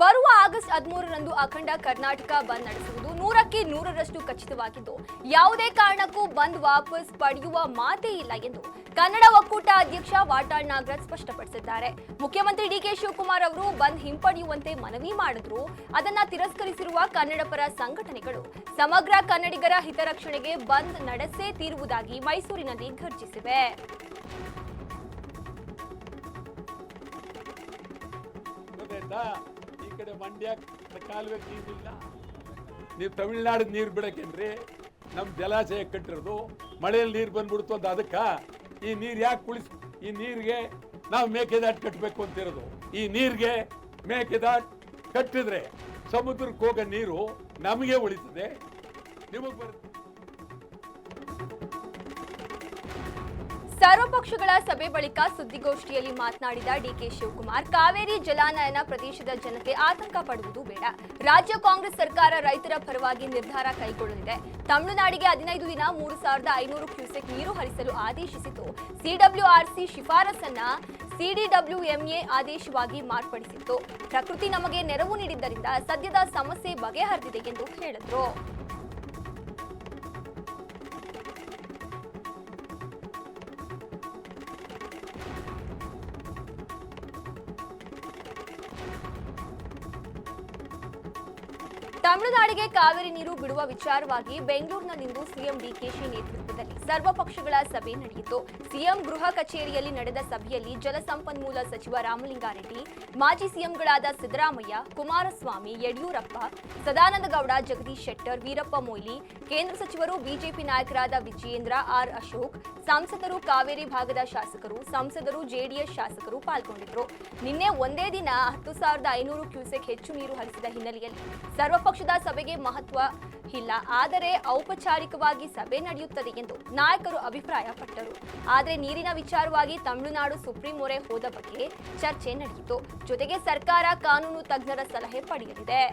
ಬರುವ ಆಗಸ್ಟ್ 13ರಂದು ಅಖಂಡ ಕರ್ನಾಟಕ ಬಂದ್ ನಡೆಸುವುದು 100ಕ್ಕೆ 100ರಷ್ಟು ಖಚಿತವಾಗಿದ್ದು ಯಾವುದೇ ಕಾರಣಕ್ಕೂ ಬಂದ್ ವಾಪಸ್ ಪಡೆಯುವ ಮಾತೇ ಇಲ್ಲ ಎಂದು ಕನ್ನಡ ಒಕ್ಕೂಟ ಅಧ್ಯಕ್ಷ ವಾಟಾಳ್ ನಾಗರಾಜ್ ಸ್ಪಷ್ಟಪಡಿಸಿದ್ದಾರೆ. ಮುಖ್ಯಮಂತ್ರಿ ಡಿಕೆ ಶಿವಕುಮಾರ್ ಅವರು ಬಂದ್ ಹಿಂಪಡೆಯುವಂತೆ ಮನವಿ ಮಾಡಿದ್ರು. ಅದನ್ನ ತಿರಸ್ಕರಿಸಿರುವ ಕನ್ನಡ ಪರ ಸಂಘಟನೆಗಳು ಸಮಗ್ರ ಕನ್ನಡಿಗರ ಹಿತರಕ್ಷಣೆಗೆ ಬಂದ್ ನಡೆಸೇ ತೀರುವುದಾಗಿ ಮೈಸೂರಿನಲ್ಲಿ ಘರ್ಜಿಸಿವೆ. ಈ ಕಡೆ ಮಂಡ್ಯ ಕಾಲುವೆ ನೀರಿಲ್ಲ, ನೀವು ತಮಿಳ್ನಾಡಿಗೆ ನೀರು ಬಿಡಕೇನ್ರಿ? ನಮ್ಮ ಜಲಾಶಯ ಕಟ್ಟಿರೋದು ಮಳೆಯಲ್ಲಿ ನೀರು ಬಂದ್ಬಿಡ್ತು ಅಂತ ಅದಕ್ಕ ಈ ನೀರು ಯಾಕೆ ಈ ನೀರಿಗೆ ನಾವು ಮೇಕೆದಾಟು ಕಟ್ಟಬೇಕು ಅಂತಿರೋದು. ಈ ನೀರಿಗೆ ಮೇಕೆದಾಟು ಕಟ್ಟಿದ್ರೆ ಸಮುದ್ರಕ್ಕೆ ಹೋಗೋ ನೀರು ನಮಗೆ ಉಳಿತದೆ, ನಿಮಗೆ ಬರುತ್ತೆ. ಸರ್ವಪಕ್ಷಗಳ ಸಭೆ ಬಳಿಕ ಸುದ್ದಿಗೋಷ್ಠಿಯಲ್ಲಿ ಮಾತನಾಡಿದ ಡಿಕೆ ಶಿವಕುಮಾರ್, ಕಾವೇರಿ ಜಲಾನಯನ ಪ್ರದೇಶದ ಜನತೆ ಆತಂಕ ಪಡುವುದು ಬೇಡ. ರಾಜ್ಯ ಕಾಂಗ್ರೆಸ್ ಸರ್ಕಾರ ರೈತರ ಪರವಾಗಿ ನಿರ್ಧಾರ ಕೈಗೊಳ್ಳಲಿದೆ. ತಮಿಳುನಾಡಿಗೆ 15 ದಿನ 3500 ಕ್ಯೂಸೆಕ್ ನೀರು ಹರಿಸಲು ಆದೇಶಿಸಿತು. ಸಿಡಬ್ಲ್ಯೂಆರ್ಸಿ ಶಿಫಾರಸನ್ನ ಸಿಡಿಡಬ್ಲ್ಯೂಎಂಎ ಆದೇಶವಾಗಿ ಮಾರ್ಪಡಿಸಿತ್ತು. ಪ್ರಕೃತಿ ನಮಗೆ ನೆರವು ನೀಡಿದ್ದರಿಂದ ಸದ್ಯದ ಸಮಸ್ಯೆ ಬಗೆಹರಿದಿದೆ ಎಂದು ಹೇಳಿದರು. ತಮಿಳುನಾಡಿಗೆ ಕಾವೇರಿ ನೀರು ಬಿಡುವ ವಿಚಾರವಾಗಿ ಬೆಂಗಳೂರಿನಲ್ಲಿಂದು ಸಿಎಂ ಡಿಕೆಶಿ ನೇತೃತ್ವದಲ್ಲಿ ಸರ್ವಪಕ್ಷಗಳ ಸಭೆ ನಡೆಯಿತು. ಸಿಎಂ ಗೃಹ ಕಚೇರಿಯಲ್ಲಿ ನಡೆದ ಸಭೆಯಲ್ಲಿ ಜಲಸಂಪನ್ಮೂಲ ಸಚಿವ ರಾಮಲಿಂಗಾರೆಡ್ಡಿ, ಮಾಜಿ ಸಿಎಂಗಳಾದ ಸಿದ್ದರಾಮಯ್ಯ, ಕುಮಾರಸ್ವಾಮಿ, ಯಡಿಯೂರಪ್ಪ, ಸದಾನಂದ ಗೌಡ, ಜಗದೀಶ್ ಶೆಟ್ಟರ್, ವೀರಪ್ಪ ಮೊಯ್ಲಿ, ಕೇಂದ್ರ ಸಚಿವರು, ಬಿಜೆಪಿ ನಾಯಕರಾದ ವಿಜಯೇಂದ್ರ, ಆರ್ ಅಶೋಕ್, ಸಂಸದರು, ಕಾವೇರಿ ಭಾಗದ ಶಾಸಕರು, ಸಂಸದರು, ಜೆಡಿಎಸ್ ಶಾಸಕರು ಪಾಲ್ಗೊಂಡಿದ್ದರು. ನಿನ್ನೆ ಒಂದೇ ದಿನ 10,500 ಕ್ಯೂಸೆಕ್ ಹೆಚ್ಚು ನೀರು ಹರಿಸಿದ ಹಿನ್ನೆಲೆಯಲ್ಲಿ ಸರ್ವಪಕ್ಷದ ಸಭೆಗೆ ಮಹತ್ವ ಇಲ್ಲ, ಆದರೆ ಔಪಚಾರಿಕವಾಗಿ ಸಭೆ ನಡೆಯುತ್ತದೆ ಎಂದು ನಾಯಕರು ಅಭಿಪ್ರಾಯಪಟ್ಟರು. ಆದರೆ ನೀರಿನ ವಿಚಾರವಾಗಿ ತಮಿಳುನಾಡು ಸುಪ್ರೀಂ ಮೊರೆ ಹೋದ ಬಗ್ಗೆ ಚರ್ಚೆ ನಡೆಯಿತು. ಜೊತೆಗೆ ಸರ್ಕಾರ ಕಾನೂನು ತಜ್ಞರ ಸಲಹೆ ಪಡೆಯಲಿದೆ.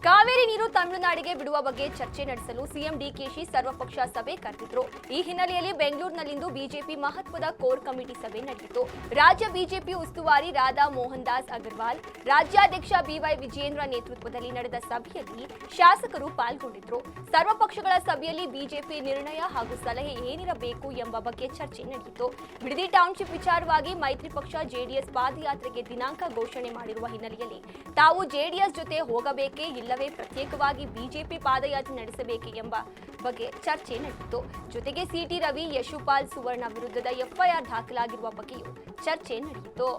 ಕಾವೇರಿ ನೀರು ತಮಿಳುನಾಡಿಗೆ ಬಿಡುವ ಬಗ್ಗೆ ಚರ್ಚೆ ನಡೆಸಲು ಸಿಎಂ ಡಿಕೆಶಿ ಸರ್ವಪಕ್ಷ ಸಭೆ ಕರೆದಿದ್ರು. ಈ ಹಿನ್ನೆಲೆಯಲ್ಲಿ ಬೆಂಗಳೂರಿನಲ್ಲಿಂದು ಬಿಜೆಪಿ ಮಹತ್ವದ ಕೋರ್ ಕಮಿಟಿ ಸಭೆ ನಡೆಯಿತು. ರಾಜ್ಯ ಬಿಜೆಪಿ ಉಸ್ತುವಾರಿ ರಾಧಾ ಮೋಹನ್ ದಾಸ್ ಅಗರ್ವಾಲ್, ರಾಜ್ಯಾಧ್ಯಕ್ಷ ಬಿವೈ ವಿಜಯೇಂದ್ರ ನೇತೃತ್ವದಲ್ಲಿ ನಡೆದ ಸಭೆಯಲ್ಲಿ ಶಾಸಕರು ಪಾಲ್ಗೊಂಡಿದ್ರು. ಸರ್ವಪಕ್ಷಗಳ ಸಭೆಯಲ್ಲಿ ಬಿಜೆಪಿ ನಿರ್ಣಯ ಹಾಗೂ ಸಲಹೆ ಏನಿರಬೇಕು ಎಂಬ ಬಗ್ಗೆ ಚರ್ಚೆ ನಡೆಯಿತು. ಬಿಡದಿ ಟೌನ್ಶಿಪ್ ವಿಚಾರವಾಗಿ ಮೈತ್ರಿ ಪಕ್ಷ ಜೆಡಿಎಸ್ ಪಾದಯಾತ್ರೆಗೆ ದಿನಾಂಕ ಘೋಷಣೆ ಮಾಡಿರುವ ಹಿನ್ನೆಲೆಯಲ್ಲಿ ತಾವು ಜೆಡಿಎಸ್ ಜೊತೆ ಹೋಗಬೇಕೇ ಇಲ್ಲ ಪ್ರತ್ಯೇಕವಾಗಿ ಬಿಜೆಪಿ ಪಾದಯಾತ್ರೆ ನಡೆಸಬೇಕೆ ಎಂಬ ಬಗ್ಗೆ ಚರ್ಚೆ ನಡೆಯಿತು. ಜೊತೆಗೆ ಸಿಟಿ ರವಿ, ಯಶುಪಾಲ್ ಸುವರ್ಣ ವಿರುದ್ಧದ ಎಫ್ಐಆರ್ ದಾಖಲಾಗಿರುವ ಬಗ್ಗೆಯೂ ಚರ್ಚೆ ನಡೆಯಿತು.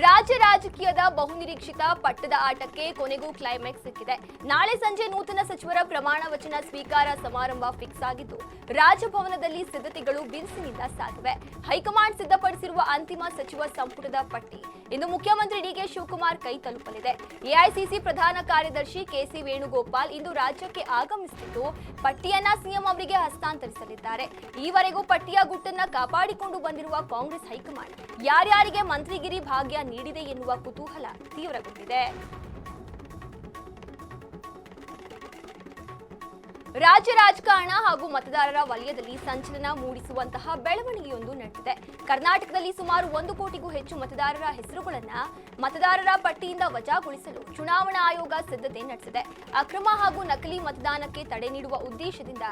ರಾಜ್ಯ ರಾಜಕೀಯದ ಬಹುನಿರೀಕ್ಷಿತ ಪಟ್ಟದ ಆಟಕ್ಕೆ ಕೊನೆಗೂ ಕ್ಲೈಮ್ಯಾಕ್ಸ್ ಸಿಕ್ಕಿದೆ. ನಾಳೆ ಸಂಜೆ ನೂತನ ಸಚಿವರ ಪ್ರಮಾಣ ವಚನ ಸ್ವೀಕಾರ ಸಮಾರಂಭ ಫಿಕ್ಸ್ ಆಗಿದ್ದು, ರಾಜಭವನದಲ್ಲಿ ಸಿದ್ಧತೆಗಳು ಬಿರುಸಿನಿಂದ ಸಾಗಿವೆ. ಹೈಕಮಾಂಡ್ ಸಿದ್ಧಪಡಿಸಿರುವ ಅಂತಿಮ ಸಚಿವ ಸಂಪುಟದ ಪಟ್ಟಿ ಇಂದು ಮುಖ್ಯಮಂತ್ರಿ ಡಿಕೆ ಶಿವಕುಮಾರ್ ಕೈ ತಲುಪಲಿದೆ. ಎಐಸಿಸಿ ಪ್ರಧಾನ ಕಾರ್ಯದರ್ಶಿ ಕೆಸಿ ವೇಣುಗೋಪಾಲ್ ಇಂದು ರಾಜ್ಯಕ್ಕೆ ಆಗಮಿಸುತ್ತಿದ್ದು, ಪಟ್ಟಿಯನ್ನ ಸಿಎಂ ಅವರಿಗೆ ಹಸ್ತಾಂತರಿಸಲಿದ್ದಾರೆ. ಈವರೆಗೂ ಪಟ್ಟಿಯ ಗುಟ್ಟನ್ನ ಕಾಪಾಡಿಕೊಂಡು ಬಂದಿರುವ ಕಾಂಗ್ರೆಸ್ ಹೈಕಮಾಂಡ್ ಯಾರ್ಯಾರಿಗೆ ಮಂತ್ರಿಗಿರಿ ಭಾಗ್ಯ ನೀಡಿದೆ ಎನ್ನುವ ಕುತೂಹಲ ತೀವ್ರಗೊಂಡಿದೆ. ರಾಜ್ಯ ರಾಜಕಾರಣ ಹಾಗೂ ಮತದಾರರ ವಲಯದಲ್ಲಿ ಸಂಚಲನ ಮೂಡಿಸುವಂತಹ ಬೆಳವಣಿಗೆಯೊಂದು ನಡೆದಿದೆ. ಕರ್ನಾಟಕದಲ್ಲಿ ಸುಮಾರು 1 ಕೋಟಿಗೂ ಹೆಚ್ಚು ಮತದಾರರ ಹೆಸರುಗಳನ್ನ ಮತದಾರರ ಪಟ್ಟಿಯಿಂದ ವಜಾಗೊಳಿಸಲು ಚುನಾವಣಾ ಆಯೋಗ ಸಿದ್ಧತೆ ನಡೆಸಿದೆ. ಅಕ್ರಮ ಹಾಗೂ ನಕಲಿ ಮತದಾನಕ್ಕೆ ತಡೆ ನೀಡುವ ಉದ್ದೇಶದಿಂದ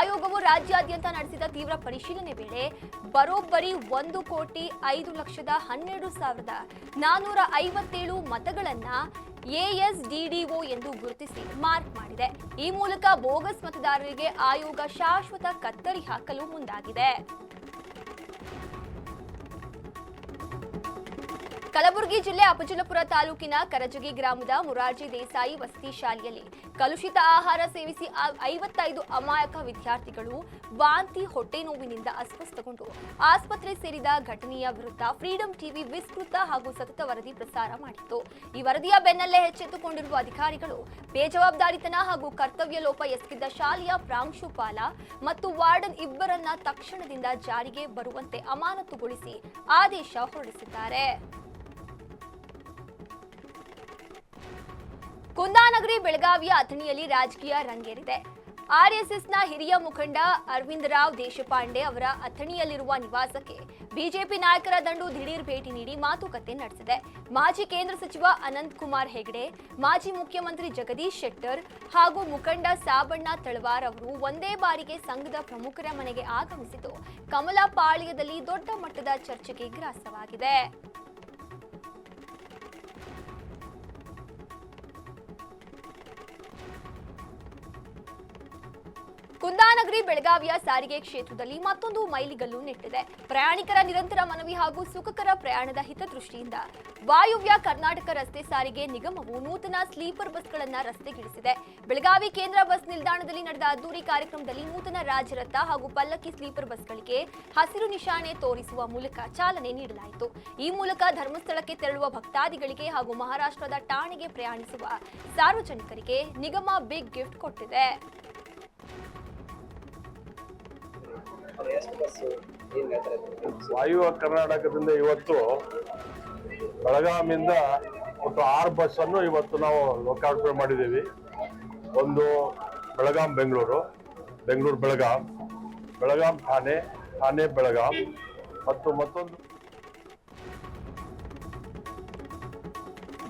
ಆಯೋಗವು ರಾಜ್ಯಾದ್ಯಂತ ನಡೆಸಿದ ತೀವ್ರ ಪರಿಶೀಲನೆ ವೇಳೆ ಬರೋಬ್ಬರಿ 1,12,112,457 ಮತಗಳನ್ನ ಎಎಸ್ಡಿಡಿಒ ಎಂದು ಗುರುತಿಸಿ ಮಾರ್ಕ್ ಮಾಡಿದೆ. ಈ ಮೂಲಕ ಬೋಗಸ್ ಮತದಾರರಿಗೆ ಆಯೋಗ ಶಾಶ್ವತ ಕತ್ತರಿ ಹಾಕಲು ಮುಂದಾಗಿದೆ. ಕಲಬುರಗಿ ಜಿಲ್ಲೆ ಅಫಜಲಪುರ ತಾಲೂಕಿನ ಕರಜಗಿ ಗ್ರಾಮದ ಮುರಾರ್ಜಿ ದೇಸಾಯಿ ವಸತಿ ಶಾಲೆಯಲ್ಲಿ ಕಲುಷಿತ ಆಹಾರ ಸೇವಿಸಿ 55 ಅಮಾಯಕ ವಿದ್ಯಾರ್ಥಿಗಳು ವಾಂತಿ, ಹೊಟ್ಟೆ ನೋವಿನಿಂದ ಅಸ್ವಸ್ಥಗೊಂಡು ಆಸ್ಪತ್ರೆ ಸೇರಿದ ಘಟನೆಯ ವಿರುದ್ಧ ಫ್ರೀಡಂ ಟಿವಿ ವಿಸ್ತೃತ ಹಾಗೂ ಸತತ ವರದಿ ಪ್ರಸಾರ ಮಾಡಿತ್ತು. ಈ ವರದಿಯ ಬೆನ್ನಲ್ಲೇ ಎಚ್ಚೆತ್ತುಕೊಂಡಿರುವ ಅಧಿಕಾರಿಗಳು ಬೇಜವಾಬ್ದಾರಿತನ ಹಾಗೂ ಕರ್ತವ್ಯ ಲೋಪ ಎಸಗಿದ್ದ ಶಾಲೆಯ ಪ್ರಾಂಶುಪಾಲ ಮತ್ತು ವಾರ್ಡನ್ ಇಬ್ಬರನ್ನ ತಕ್ಷಣದಿಂದ ಜಾರಿಗೆ ಬರುವಂತೆ ಅಮಾನತುಗೊಳಿಸಿ ಆದೇಶ ಹೊರಡಿಸಿದ್ದಾರೆ. ಕುಂದಾನಗರಿ ಬೆಳಗಾವಿಯ ಅಥಣಿಯಲ್ಲಿ ರಾಜಕೀಯ ರಂಗೇರಿದೆ. ಆರ್ಎಸ್ಎಸ್ನ ಹಿರಿಯ ಮುಖಂಡ ಅರವಿಂದ್ ರಾವ್ ದೇಶಪಾಂಡೆ ಅವರ ಅಥಣಿಯಲ್ಲಿರುವ ನಿವಾಸಕ್ಕೆ ಬಿಜೆಪಿ ನಾಯಕರ ದಂಡು ದಿಢೀರ್ ಭೇಟಿ ನೀಡಿ ಮಾತುಕತೆ ನಡೆಸಿದೆ. ಮಾಜಿ ಕೇಂದ್ರ ಸಚಿವ ಅನಂತ್ ಕುಮಾರ್ ಹೆಗಡೆ, ಮಾಜಿ ಮುಖ್ಯಮಂತ್ರಿ ಜಗದೀಶ್ ಶೆಟ್ಟರ್ ಹಾಗೂ ಮುಖಂಡ ಸಾಬಣ್ಣ ತಳವಾರ್ ಅವರು ಒಂದೇ ಬಾರಿಗೆ ಸಂಘದ ಪ್ರಮುಖರ ಮನೆಗೆ ಆಗಮಿಸಿದ್ದು ಕಮಲ ಪಾಳ್ಯದಲ್ಲಿ ದೊಡ್ಡ ಮಟ್ಟದ ಚರ್ಚೆಗೆ ಗ್ರಾಸವಾಗಿದೆ. ಕುಂದಾನಗರಿ ಬೆಳಗಾವಿಯ ಸಾರಿಗೆ ಕ್ಷೇತ್ರದಲ್ಲಿ ಮತ್ತೊಂದು ಮೈಲಿಗಲ್ಲು ನೆಟ್ಟಿದೆ. ಪ್ರಯಾಣಿಕರ ನಿರಂತರ ಮನವಿ ಹಾಗೂ ಸುಖಕರ ಪ್ರಯಾಣದ ಹಿತದೃಷ್ಟಿಯಿಂದ ವಾಯುವ್ಯ ಕರ್ನಾಟಕ ರಸ್ತೆ ಸಾರಿಗೆ ನಿಗಮವು ನೂತನ ಸ್ಲೀಪರ್ ಬಸ್ಗಳನ್ನು ರಸ್ತೆಗಿಳಿಸಿದೆ. ಬೆಳಗಾವಿ ಕೇಂದ್ರ ಬಸ್ ನಿಲ್ದಾಣದಲ್ಲಿ ನಡೆದ ಅದ್ದೂರಿ ಕಾರ್ಯಕ್ರಮದಲ್ಲಿ ನೂತನ ರಾಜರಥ ಹಾಗೂ ಪಲ್ಲಕ್ಕಿ ಸ್ಲೀಪರ್ ಬಸ್ಗಳಿಗೆ ಹಸಿರು ನಿಶಾನೆ ತೋರಿಸುವ ಮೂಲಕ ಚಾಲನೆ ನೀಡಲಾಯಿತು. ಈ ಮೂಲಕ ಧರ್ಮಸ್ಥಳಕ್ಕೆ ತೆರಳುವ ಭಕ್ತಾದಿಗಳಿಗೆ ಹಾಗೂ ಮಹಾರಾಷ್ಟ್ರದ ಠಾಣೆಗೆ ಪ್ರಯಾಣಿಸುವ ಸಾರ್ವಜನಿಕರಿಗೆ ನಿಗಮ ಬಿಗ್ ಗಿಫ್ಟ್ ಕೊಟ್ಟಿದೆ. ವಾಯುವ್ಯ ಕರ್ನಾಟಕದಿಂದ ಇವತ್ತು ಬೆಳಗಾವಿಯಿಂದ ಒಟ್ಟು 6 ಬಸ್ ಅನ್ನು ಇವತ್ತು ನಾವು ಲೋಕಾರ್ಪಣೆ ಮಾಡಿದ್ದೀವಿ. ಒಂದು ಬೆಳಗಾಂ ಬೆಂಗಳೂರು, ಬೆಂಗಳೂರು ಬೆಳಗಾಂ, ಬೆಳಗಾಂ ಠಾಣೆ, ಠಾಣೆ ಬೆಳಗಾಂ ಮತ್ತು ಮತ್ತೊಂದು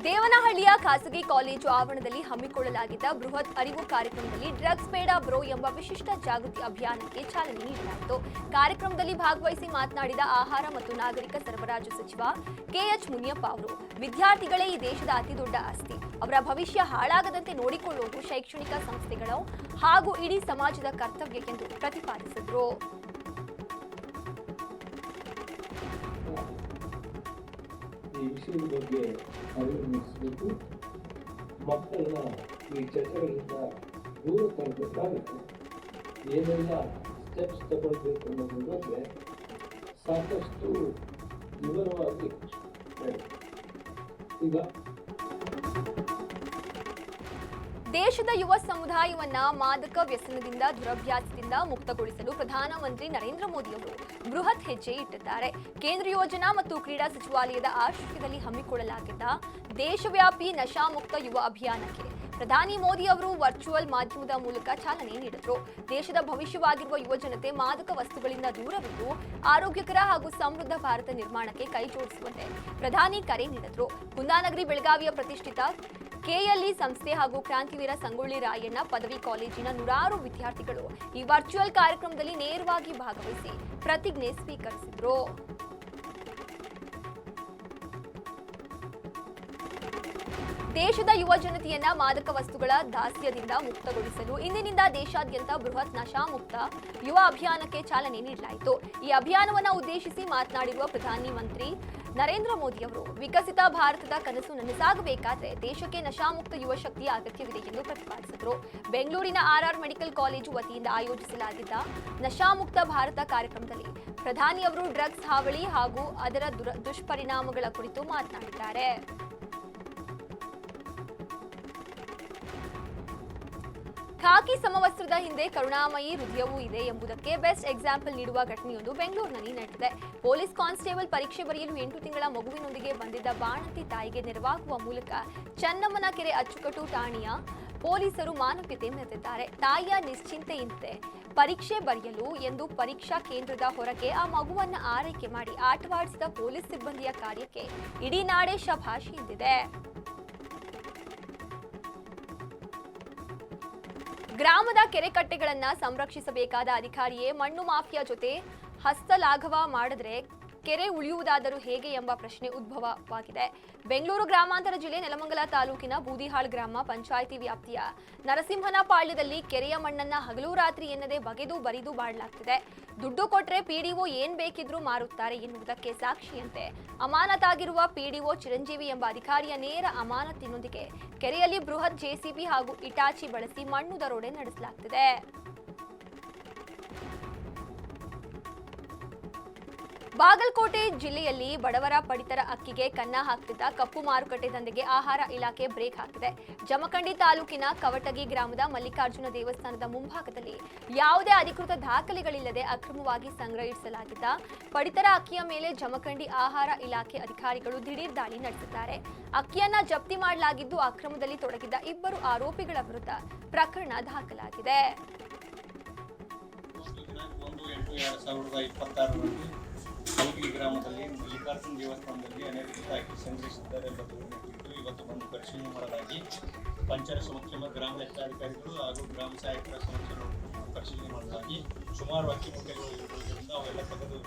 ದೇವನಹಳ್ಳಿಯ ಖಾಸಗಿ ಕಾಲೇಜು ಆವರಣದಲ್ಲಿ ಹಮ್ಮಿಕೊಳ್ಳಲಾಗಿದ್ದ ಬೃಹತ್ ಅರಿವು ಕಾರ್ಯಕ್ರಮದಲ್ಲಿ ಡ್ರಗ್ಸ್ ಬೇಡ ಬ್ರೋ ಎಂಬ ವಿಶಿಷ್ಟ ಜಾಗೃತಿ ಅಭಿಯಾನಕ್ಕೆ ಚಾಲನೆ ನೀಡಲಾಯಿತು. ಕಾರ್ಯಕ್ರಮದಲ್ಲಿ ಭಾಗವಹಿಸಿ ಮಾತನಾಡಿದ ಆಹಾರ ಮತ್ತು ನಾಗರಿಕ ಸರಬರಾಜು ಸಚಿವ ಕೆಎಚ್ ಮುನಿಯಪ್ಪ ಅವರು, ವಿದ್ಯಾರ್ಥಿಗಳೇ ಈ ದೇಶದ ಅತಿದೊಡ್ಡ ಆಸ್ತಿ. ಅವರ ಭವಿಷ್ಯ ಹಾಳಾಗದಂತೆ ನೋಡಿಕೊಳ್ಳುವುದು ಶೈಕ್ಷಣಿಕ ಸಂಸ್ಥೆಗಳು ಹಾಗೂ ಇಡೀ ಸಮಾಜದ ಕರ್ತವ್ಯ ಎಂದು ಪ್ರತಿಪಾದಿಸಿದರು. ಈ ವಿಷಯದ ಬಗ್ಗೆ ಅರಿವು ಮೂಡಿಸಬೇಕು. ಮಕ್ಕಳನ್ನ ಈ ಚಟಗಳಿಂದ ದೂರ ತರಬೇಕಾಗುತ್ತೆ. ಏನೆಲ್ಲ ಸ್ಟೆಪ್ಸ್ ತಗೊಳ್ಬೇಕು ಅನ್ನೋದ್ರ ಬಗ್ಗೆ ಸಾಕಷ್ಟು ವಿವರವಾಗಿ ಈಗ ದೇಶದ ಯುವ ಸಮುದಾಯವನ್ನ ಮಾದಕ ವ್ಯಸನದಿಂದ ದುರಭ್ಯಾಸದಿಂದ ಮುಕ್ತಗೊಳಿಸಲು ಪ್ರಧಾನಮಂತ್ರಿ ನರೇಂದ್ರ ಮೋದಿ ಅವರು ಬೃಹತ್ ಹೆಜ್ಜೆ ಇಟ್ಟಿದ್ದಾರೆ. ಕೇಂದ್ರ ಯೋಜನಾ ಮತ್ತು ಕ್ರೀಡಾ ಸಚಿವಾಲಯದ ಆಶ್ರಯದಲ್ಲಿ ಹಮ್ಮಿಕೊಳ್ಳಲಾಗಿದ್ದ ದೇಶವ್ಯಾಪಿ ನಶಾಮುಕ್ತ ಯುವ ಅಭಿಯಾನಕ್ಕೆ ಪ್ರಧಾನಿ ಮೋದಿ ಅವರು ವರ್ಚುವಲ್ ಮಾಧ್ಯಮದ ಮೂಲಕ ಚಾಲನೆ ನೀಡಿದರು. ದೇಶದ ಭವಿಷ್ಯವಾಗಿರುವ ಯುವ ಜನತೆ ಮಾದಕ ವಸ್ತುಗಳಿಂದ ದೂರವಿದ್ದು ಆರೋಗ್ಯಕರ ಹಾಗೂ ಸಮೃದ್ಧ ಭಾರತ ನಿರ್ಮಾಣಕ್ಕೆ ಕೈ ಜೋಡಿಸುವಂತೆ ಪ್ರಧಾನಿ ಕರೆ ನೀಡಿದರು. ಕುಂದಾನಗರಿ ಬೆಳಗಾವಿಯ ಪ್ರತಿಷ್ಠಿತ ಕೆಎಲ್ಇ ಸಂಸ್ಥೆ ಹಾಗೂ ಕ್ರಾಂತಿವೀರ ಸಂಗೊಳ್ಳಿ ರಾಯಣ್ಣ ಪದವಿ ಕಾಲೇಜಿನ ನೂರಾರು ವಿದ್ಯಾರ್ಥಿಗಳು ಈ ವರ್ಚುವಲ್ ಕಾರ್ಯಕ್ರಮದಲ್ಲಿ ನೇರವಾಗಿ ಭಾಗವಹಿಸಿ ಪ್ರತಿಜ್ಞೆ ಸ್ವೀಕರಿಸಿದರು. ದೇಶದ ಯುವ ಜನತೆಯನ್ನ ಮಾದಕ ವಸ್ತುಗಳ ದಾಸ್ಯದಿಂದ ಮುಕ್ತಗೊಳಿಸಲು ಇಂದಿನಿಂದ ದೇಶಾದ್ಯಂತ ಬೃಹತ್ ನಶಾಮುಕ್ತ ಯುವ ಅಭಿಯಾನಕ್ಕೆ ಚಾಲನೆ ನೀಡಲಾಯಿತು. ಈ ಅಭಿಯಾನವನ್ನು ಉದ್ದೇಶಿಸಿ ಮಾತನಾಡಿರುವ ಪ್ರಧಾನಿ ಮಂತ್ರಿ ನರೇಂದ್ರ ಮೋದಿ ಅವರು, ವಿಕಸಿತ ಭಾರತದ ಕನಸು ನನಸಾಗಬೇಕಾದರೆ ದೇಶಕ್ಕೆ ನಶಾಮುಕ್ತ ಯುವ ಶಕ್ತಿಯ ಅಗತ್ಯವಿದೆ ಎಂದು ಪ್ರತಿಪಾದಿಸಿದರು. ಬೆಂಗಳೂರಿನ ಆರ್ಆರ್ ಮೆಡಿಕಲ್ ಕಾಲೇಜು ವತಿಯಿಂದ ಆಯೋಜಿಸಲಾಗಿದ್ದ ನಶಾಮುಕ್ತ ಭಾರತ ಕಾರ್ಯಕ್ರಮದಲ್ಲಿ ಪ್ರಧಾನಿ ಅವರು ಡ್ರಗ್ಸ್ ಹಾವಳಿ ಹಾಗೂ ಅದರ ದುಷ್ಪರಿಣಾಮಗಳ ಕುರಿತು ಮಾತನಾಡಿದ್ದಾರೆ. ಖಾಕಿ ಸಮವಸ್ತ್ರದ ಹಿಂದೆ ಕರುಣಾಮಯಿ ಹೃದಯವೂ ಇದೆ ಎಂಬುದಕ್ಕೆ ಬೆಸ್ಟ್ ಎಕ್ಸಾಂಪಲ್ ನೀಡುವ ಘಟನೆಯೊಂದು ಬೆಂಗಳೂರಿನಲ್ಲಿ ನಡೆದಿದೆ. ಪೊಲೀಸ್ ಕಾನ್ಸ್ಟೇಬಲ್ ಪರೀಕ್ಷೆ ಬರೆಯಲು 8 ತಿಂಗಳ ಮಗುವಿನೊಂದಿಗೆ ಬಂದಿದ್ದ ಬಾಣಂತಿ ತಾಯಿಗೆ ನೆರವಾಗುವ ಮೂಲಕ ಚನ್ನಮ್ಮನ ಕೆರೆ ಅಚ್ಚುಕಟ್ಟು ಠಾಣೆಯ ಪೊಲೀಸರು ಮಾನವೀಯತೆ ಮೆರೆದಿದ್ದಾರೆ. ತಾಯಿಯ ನಿಶ್ಚಿಂತೆಯಂತೆ ಪರೀಕ್ಷೆ ಬರೆಯಲು ಎಂದು ಪರೀಕ್ಷಾ ಕೇಂದ್ರದ ಹೊರಗೆ ಆ ಮಗುವನ್ನ ಆರೈಕೆ ಮಾಡಿ ಆಟವಾಡಿಸಿದ ಪೊಲೀಸ್ ಸಿಬ್ಬಂದಿಯ ಕಾರ್ಯಕ್ಕೆ ಇಡೀ ನಾಡೇ ಶಭಾಷ್ ಎಂದಿದೆ. ಗ್ರಾಮದ ಕೆರೆಕಟ್ಟೆಗಳನ್ನ ಸಂರಕ್ಷಿಸಬೇಕಾದ ಅಧಿಕಾರಿಯೇ ಮಣ್ಣು ಮಾಫಿಯಾ ಜೊತೆ ಹಸ್ತಲಾಘವ ಮಾಡಿದ್ರೆ ಕೆರೆ ಉಳಿಯುವುದಾದರೂ ಹೇಗೆ ಎಂಬ ಪ್ರಶ್ನೆ ಉದ್ಭವವಾಗಿದೆ. ಬೆಂಗಳೂರು ಗ್ರಾಮಾಂತರ ಜಿಲ್ಲೆ ನೆಲಮಂಗಲ ತಾಲೂಕಿನ ಬೂದಿಹಾಳ್ ಗ್ರಾಮ ಪಂಚಾಯಿತಿ ವ್ಯಾಪ್ತಿಯ ನರಸಿಂಹನಪಾಳ್ಯದಲ್ಲಿ ಕೆರೆಯ ಮಣ್ಣನ್ನ ಹಗಲು ರಾತ್ರಿ ಎನ್ನದೆ ಬಗೆದು ಬರಿದು ಮಾಡಲಾಗ್ತಿದೆ. ದುಡ್ಡು ಕೊಟ್ರೆ ಪಿಡಿಒ ಏನ್ ಬೇಕಿದ್ರೂ ಮಾರುತ್ತಾರೆ ಎನ್ನುವುದಕ್ಕೆ ಸಾಕ್ಷಿಯಂತೆ ಅಮಾನತಾಗಿರುವ ಪಿಡಿಒ ಚಿರಂಜೀವಿ ಎಂಬ ಅಧಿಕಾರಿಯ ನೇರ ಅಮಾನತಿನೊಂದಿಗೆ ಕೆರೆಯಲ್ಲಿ ಬೃಹತ್ ಜೆಸಿಬಿ ಹಾಗೂ ಇಟಾಚಿ ಬಳಸಿ ಮಣ್ಣು ದರೋಡೆ ನಡೆಸಲಾಗ್ತಿದೆ. ಬಾಗಲಕೋಟೆ ಜಿಲ್ಲೆಯಲ್ಲಿ ಬಡವರ ಪಡಿತರ ಅಕ್ಕಿಗೆ ಕನ್ನ ಹಾಕ್ತಿದ್ದ ಕಪ್ಪು ಮಾರುಕಟ್ಟೆ ದಂಧೆಗೆ ಆಹಾರ ಇಲಾಖೆ ಬ್ರೇಕ್ ಹಾಕಿದೆ. ಜಮಖಂಡಿ ತಾಲೂಕಿನ ಕವಟಗಿ ಗ್ರಾಮದ ಮಲ್ಲಿಕಾರ್ಜುನ ದೇವಸ್ಥಾನದ ಮುಂಭಾಗದಲ್ಲಿ ಯಾವುದೇ ಅಧಿಕೃತ ದಾಖಲೆಗಳಿಲ್ಲದೆ ಅಕ್ರಮವಾಗಿ ಸಂಗ್ರಹಿಸಲಾಗಿದ್ದ ಪಡಿತರ ಅಕ್ಕಿಯ ಮೇಲೆ ಜಮಖಂಡಿ ಆಹಾರ ಇಲಾಖೆ ಅಧಿಕಾರಿಗಳು ದಿಢೀರ್ ದಾಳಿ ನಡೆಸಿದ್ದಾರೆ. ಅಕ್ಕಿಯನ್ನ ಜಪ್ತಿ ಮಾಡಲಾಗಿದ್ದು ಅಕ್ರಮದಲ್ಲಿ ತೊಡಗಿದ್ದ 2 ಆರೋಪಿಗಳ ವಿರುದ್ಧ ಪ್ರಕರಣ ದಾಖಲಾಗಿದೆ. 2026ರಲ್ಲಿ ಕಲ್ಗಿ ಗ್ರಾಮದಲ್ಲಿ ಮಲ್ಲಿಕಾರ್ಜುನ ದೇವಸ್ಥಾನದಲ್ಲಿ ಅನಧಿಕೃತವಾಗಿ ಸಂಗ್ರಹಿಸಿದ್ದಾರೆಂಬ ದೂರಿನಿಟ್ಟು ಇವತ್ತು ಬಂದು ಪರಿಶೀಲನೆ ಮಾಡಲಾಗಿ ಪಂಚಾಯತ್ ಸಮಕ್ಷಮ ಗ್ರಾಮ ಲೆಕ್ಕಾಧಿಕಾರಿಗಳು ಹಾಗೂ ಗ್ರಾಮ ಸಹಾಯಕರ ಸಮಕ್ಷಮ ಪರಿಶೀಲನೆ ಮಾಡಲಾಗಿ ಸುಮಾರು ಅಕ್ಕಿ ಮುಖ್ಯಗಳು ಇರುವುದರಿಂದ ಅವೆಲ್ಲ ತೆಗೆದು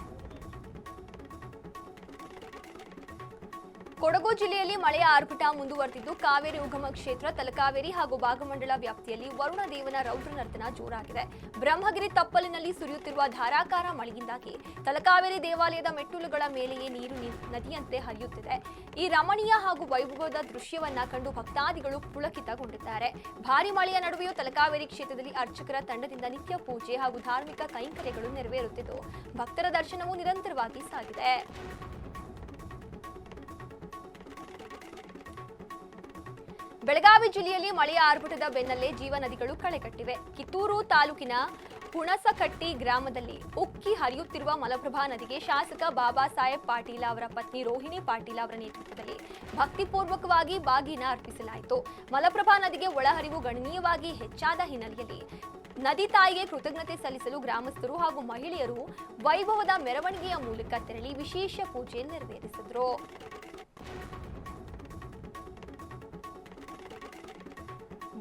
ಕೊಡಗು ಜಿಲ್ಲೆಯಲ್ಲಿ ಮಳೆಯ ಆರ್ಭಟ ಮುಂದುವರೆದಿದ್ದು ಕಾವೇರಿ ಉಗಮ ಕ್ಷೇತ್ರ ತಲಕಾವೇರಿ ಹಾಗೂ ಭಾಗಮಂಡಲ ವ್ಯಾಪ್ತಿಯಲ್ಲಿ ವರುಣ ದೇವನ ರೌದ್ರ ನರ್ತನ ಜೋರಾಗಿದೆ. ಬ್ರಹ್ಮಗಿರಿ ತಪ್ಪಲಿನಲ್ಲಿ ಸುರಿಯುತ್ತಿರುವ ಧಾರಾಕಾರ ಮಳೆಯಿಂದಾಗಿ ತಲಕಾವೇರಿ ದೇವಾಲಯದ ಮೆಟ್ಟಲುಗಳ ಮೇಲೆಯೇ ನೀರು ನದಿಯಂತೆ ಹರಿಯುತ್ತಿದೆ. ಈ ರಮಣೀಯ ಹಾಗೂ ವೈಭವದ ದೃಶ್ಯವನ್ನ ಕಂಡು ಭಕ್ತಾದಿಗಳು ಪುಳಕಿತಗೊಂಡಿದ್ದಾರೆ. ಭಾರಿ ಮಳೆಯ ನಡುವೆಯೂ ತಲಕಾವೇರಿ ಕ್ಷೇತ್ರದಲ್ಲಿ ಅರ್ಚಕರ ತಂಡದಿಂದ ನಿತ್ಯ ಪೂಜೆ ಹಾಗೂ ಧಾರ್ಮಿಕ ಕೈಂಕರ್ಯಗಳು ನೆರವೇರುತ್ತಿದ್ದು ಭಕ್ತರ ದರ್ಶನವೂ ನಿರಂತರವಾಗಿ ಸಾಗಿದೆ. ಬೆಳಗಾವಿ ಜಿಲ್ಲೆಯಲ್ಲಿ ಮಳೆಯ ಆರ್ಭಟದ ಬೆನ್ನಲ್ಲೇ ಜೀವನದಿಗಳು ಕಳೆಗಟ್ಟಿವೆ. ಕಿತ್ತೂರು ತಾಲೂಕಿನ ಹುಣಸಕಟ್ಟಿ ಗ್ರಾಮದಲ್ಲಿ ಉಕ್ಕಿ ಹರಿಯುತ್ತಿರುವ ಮಲಪ್ರಭಾ ನದಿಗೆ ಶಾಸಕ ಬಾಬಾ ಸಾಹೇಬ್ ಪಾಟೀಲ ಅವರ ಪತ್ನಿ ರೋಹಿಣಿ ಪಾಟೀಲ ಅವರ ನೇತೃತ್ವದಲ್ಲಿ ಭಕ್ತಿಪೂರ್ವಕವಾಗಿ ಬಾಗಿನ ಅರ್ಪಿಸಲಾಯಿತು. ಮಲಪ್ರಭಾ ನದಿಗೆ ಒಳಹರಿವು ಗಣನೀಯವಾಗಿ ಹೆಚ್ಚಾದ ಹಿನ್ನೆಲೆಯಲ್ಲಿ ನದಿ ತಾಯಿಗೆ ಕೃತಜ್ಞತೆ ಸಲ್ಲಿಸಲು ಗ್ರಾಮಸ್ಥರು ಹಾಗೂ ಮಹಿಳೆಯರು ವೈಭವದ ಮೆರವಣಿಗೆಯ ಮೂಲಕ ತೆರಳಿ ವಿಶೇಷ ಪೂಜೆ ನೆರವೇರಿಸಿದರು.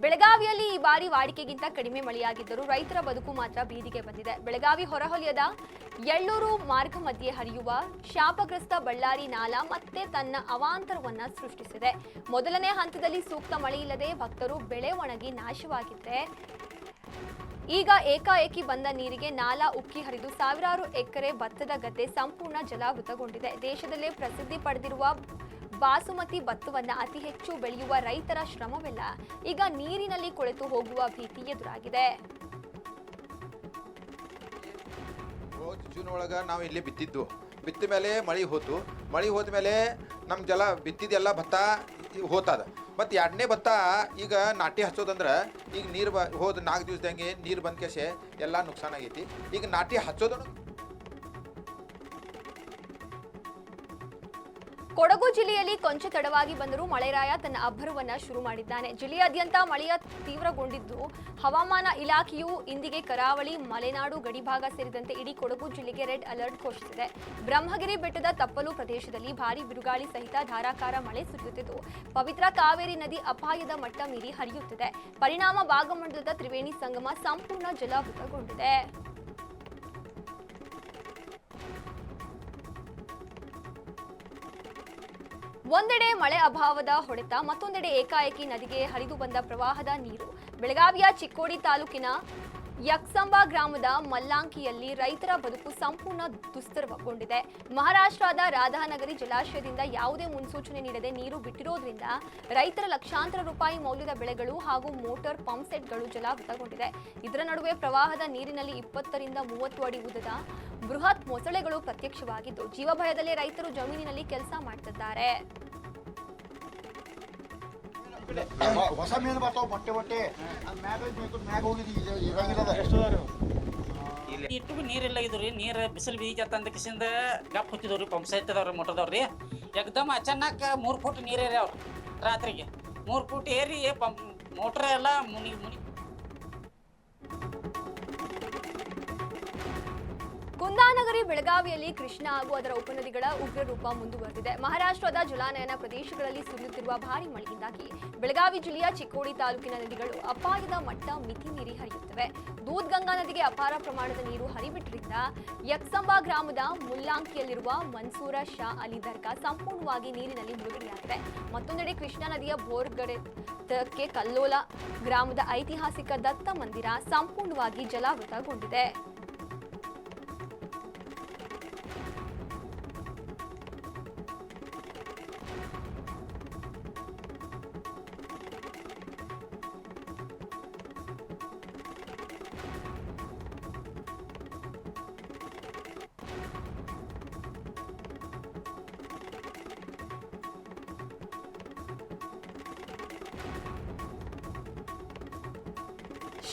ಬೆಳಗಾವಿಯಲ್ಲಿ ಈ ಬಾರಿ ವಾಡಿಕೆಗಿಂತ ಕಡಿಮೆ ಮಳೆಯಾಗಿದ್ದರೂ ರೈತರ ಬದುಕು ಮಾತ್ರ ಬೀದಿಗೆ ಬಂದಿದೆ. ಬೆಳಗಾವಿ ಹೊರವಲಯದ ಎಳ್ಳೂರು ಮಾರ್ಗ ಮಧ್ಯೆ ಹರಿಯುವ ಶಾಪಗ್ರಸ್ತ ಬಳ್ಳಾರಿ ನಾಲಾ ಮತ್ತೆ ತನ್ನ ಅವಾಂತರವನ್ನ ಸೃಷ್ಟಿಸಿದೆ. ಮೊದಲನೇ ಹಂತದಲ್ಲಿ ಸೂಕ್ತ ಮಳೆಯಿಲ್ಲದೆ ಭಕ್ತರು ಬೆಳೆ ಒಣಗಿ ನಾಶವಾಗಿದ್ದರೆ ಈಗ ಏಕಾಏಕಿ ಬಂದ ನೀರಿಗೆ ನಾಲಾ ಉಕ್ಕಿ ಹರಿದು ಸಾವಿರಾರು ಎಕರೆ ಭತ್ತದ ಗದ್ದೆ ಸಂಪೂರ್ಣ ಜಲಾವೃತಗೊಂಡಿದೆ. ದೇಶದಲ್ಲೇ ಪ್ರಸಿದ್ಧಿ ಪಡೆದಿರುವ ಬಾಸುಮತಿ ಭತ್ತವನ್ನ ಅತಿ ಹೆಚ್ಚು ಬೆಳೆಯುವ ರೈತರ ಶ್ರಮವೆಲ್ಲ ಈಗ ನೀರಿನಲ್ಲಿ ಕೊಳೆತು ಹೋಗುವ ಭೀತಿ ಎದುರಾಗಿದೆ. ಜೂನ್ ಒಳಗೆ ನಾವು ಇಲ್ಲಿ ಬಿತ್ತಿದ್ದು, ಬಿತ್ತ ಮೇಲೆ ಮಳೆ ಹೋದ ಮೇಲೆ ನಮ್ಮ ಜಲ ಬಿತ್ತಿದೆಲ್ಲ ಭತ್ತ ಹೋತದ. ಮತ್ತು ಎರಡನೇ ಭತ್ತ ಈಗ ನಾಟಿ ಹಚ್ಚೋದಂದ್ರೆ ಈಗ ನೀರು ಹೋದ 4 ದಿವಸದಂಗೆ ನೀರು ಬಂದ ಕೇಸೆ ಎಲ್ಲ ನುಕ್ಸಾನ್ ಆಗೈತಿ. ಈಗ ನಾಟಿ ಹಚ್ಚೋದನ್ನು ಕೊಡಗು ಜಿಲ್ಲೆಯಲ್ಲಿ ಕೊಂಚ ತಡವಾಗಿ ಬಂದರೂ ಮಳೆರಾಯ ತನ್ನ ಅಬ್ಬರವನ್ನ ಶುರು ಮಾಡಿದ್ದಾನೆ. ಜಿಲ್ಲೆಯಾದ್ಯಂತ ಮಳೆಯ ತೀವ್ರಗೊಂಡಿದ್ದು ಹವಾಮಾನ ಇಲಾಖೆಯು ಇಂದಿಗೆ ಕರಾವಳಿ, ಮಲೆನಾಡು ಗಡಿಭಾಗ ಸೇರಿದಂತೆ ಇಡೀ ಕೊಡಗು ಜಿಲ್ಲೆಗೆ ರೆಡ್ ಅಲರ್ಟ್ ಘೋಷಿಸಿದೆ. ಬ್ರಹ್ಮಗಿರಿ ಬೆಟ್ಟದ ತಪ್ಪಲು ಪ್ರದೇಶದಲ್ಲಿ ಭಾರೀ ಬಿರುಗಾಳಿ ಸಹಿತ ಧಾರಾಕಾರ ಮಳೆ ಸುರಿಯುತ್ತಿದ್ದು ಪವಿತ್ರ ಕಾವೇರಿ ನದಿ ಅಪಾಯದ ಮಟ್ಟ ಮೀರಿ ಹರಿಯುತ್ತಿದೆ. ಪರಿಣಾಮ ಭಾಗಮಂಡಲದ ತ್ರಿವೇಣಿ ಸಂಗಮ ಸಂಪೂರ್ಣ ಜಲಾವೃತಗೊಂಡಿದೆ. ಒಂದೆಡೆ ಮಳೆ ಅಭಾವದ ಹೊಡೆತ, ಮತ್ತೊಂದೆಡೆ ಏಕಾಏಕಿ ನದಿಗೆ ಹರಿದು ಬಂದ ಪ್ರವಾಹದ ನೀರು. ಬೆಳಗಾವಿಯ ಚಿಕ್ಕೋಡಿ ತಾಲೂಕಿನ ಯಕ್ಸಂಬ ಗ್ರಾಮದ ಮಲ್ಲಾಂಕಿಯಲ್ಲಿ ರೈತರ ಬದುಕು ಸಂಪೂರ್ಣ ದುಸ್ತರಗೊಂಡಿದೆ. ಮಹಾರಾಷ್ಟ್ರದ ರಾಧಾನಗರಿ ಜಲಾಶಯದಿಂದ ಯಾವುದೇ ಮುನ್ಸೂಚನೆ ನೀಡದೆ ನೀರು ಬಿಟ್ಟಿರೋದ್ರಿಂದ ರೈತರ ಲಕ್ಷಾಂತರ ರೂಪಾಯಿ ಮೌಲ್ಯದ ಬೆಳೆಗಳು ಹಾಗೂ ಮೋಟಾರ್ ಪಂಪ್ ಸೆಟ್ಗಳು ಜಲಾವೃತಗೊಂಡಿದೆ. ಇದರ ನಡುವೆ ಪ್ರವಾಹದ ನೀರಿನಲ್ಲಿ 20 ರಿಂದ 30 ಅಡಿ ಉದ್ದದ ಬೃಹತ್ ಮೊಸಳೆಗಳು ಪ್ರತ್ಯಕ್ಷವಾಗಿದ್ದು ಜೀವಭಯದಲ್ಲೇ ರೈತರು ಜಮೀನಿನಲ್ಲಿ ಕೆಲಸ ಮಾಡ್ತಿದ್ದಾರೆ. ಹೊಸ ಮೀನು ಬರ್ತಾವ ಮೊಟ್ಟೆ ಮ್ಯಾಗ ಹೋಗಿದ್ವಿ ಇಟ್ಟು ನೀರಿಲ್ಲ ಇದ್ರಿ ನೀರು ಬಿಸಿಲು ಬೀಜ ತಂದ ಕಿಸಿಂದ ಗಪ್ ಹೊತ್ತಿದವ್ರಿ ಪಂಪ್ ಸೆಟ್ ಅದಾವ್ರಿ ಮೋಟರ್ದವ್ರಿ ಏಕದಮ್ ಅಚಾನಕ್ 3 ಫುಟ್ ನೀರು ಏರಿ ಅವ್ರು ರಾತ್ರಿಗೆ 3 ಫುಟ್ ಏರಿ ಪಂಪ್ ಮೋಟ್ರ್ ಎಲ್ಲ ಮುನಿ ಕುಂದಾನಗರಿ ಬೆಳಗಾವಿಯಲ್ಲಿ ಕೃಷ್ಣ ಹಾಗೂ ಅದರ ಉಪನದಿಗಳ ಉಗ್ರ ರೂಪ ಮುಂದುವರೆದಿದೆ. ಮಹಾರಾಷ್ಟ್ರದ ಜಲಾನಯನ ಪ್ರದೇಶಗಳಲ್ಲಿ ಸುರಿಯುತ್ತಿರುವ ಭಾರಿ ಮಳೆಯಿಂದಾಗಿ ಬೆಳಗಾವಿ ಜಿಲ್ಲೆಯ ಚಿಕ್ಕೋಡಿ ತಾಲೂಕಿನ ನದಿಗಳು ಅಪಾಯದ ಮಟ್ಟ ಮಿತಿ ಮೀರಿ ಹರಿಯುತ್ತವೆ. ದೂದ್ಗಂಗಾ ನದಿಗೆ ಅಪಾರ ಪ್ರಮಾಣದ ನೀರು ಹರಿಬಿಟ್ಟಿರಿಂದ ಯಕ್ಸಂಬ ಗ್ರಾಮದ ಮುಲ್ಲಾಂಕಿಯಲ್ಲಿರುವ ಮನ್ಸೂರ ಶಾ ಅಲಿ ದರ್ಗಾ ಸಂಪೂರ್ಣವಾಗಿ ನೀರಿನಲ್ಲಿ ಮುಳುಗಡೆಯಾಗಿದೆ. ಮತ್ತೊಂದೆಡೆ ಕೃಷ್ಣಾ ನದಿಯ ಬೋರ್ಗಡೆಕ್ಕೆ ಕಲ್ಲೋಲ ಗ್ರಾಮದ ಐತಿಹಾಸಿಕ ದತ್ತ ಮಂದಿರ ಸಂಪೂರ್ಣವಾಗಿ ಜಲಾವೃತಗೊಂಡಿದೆ.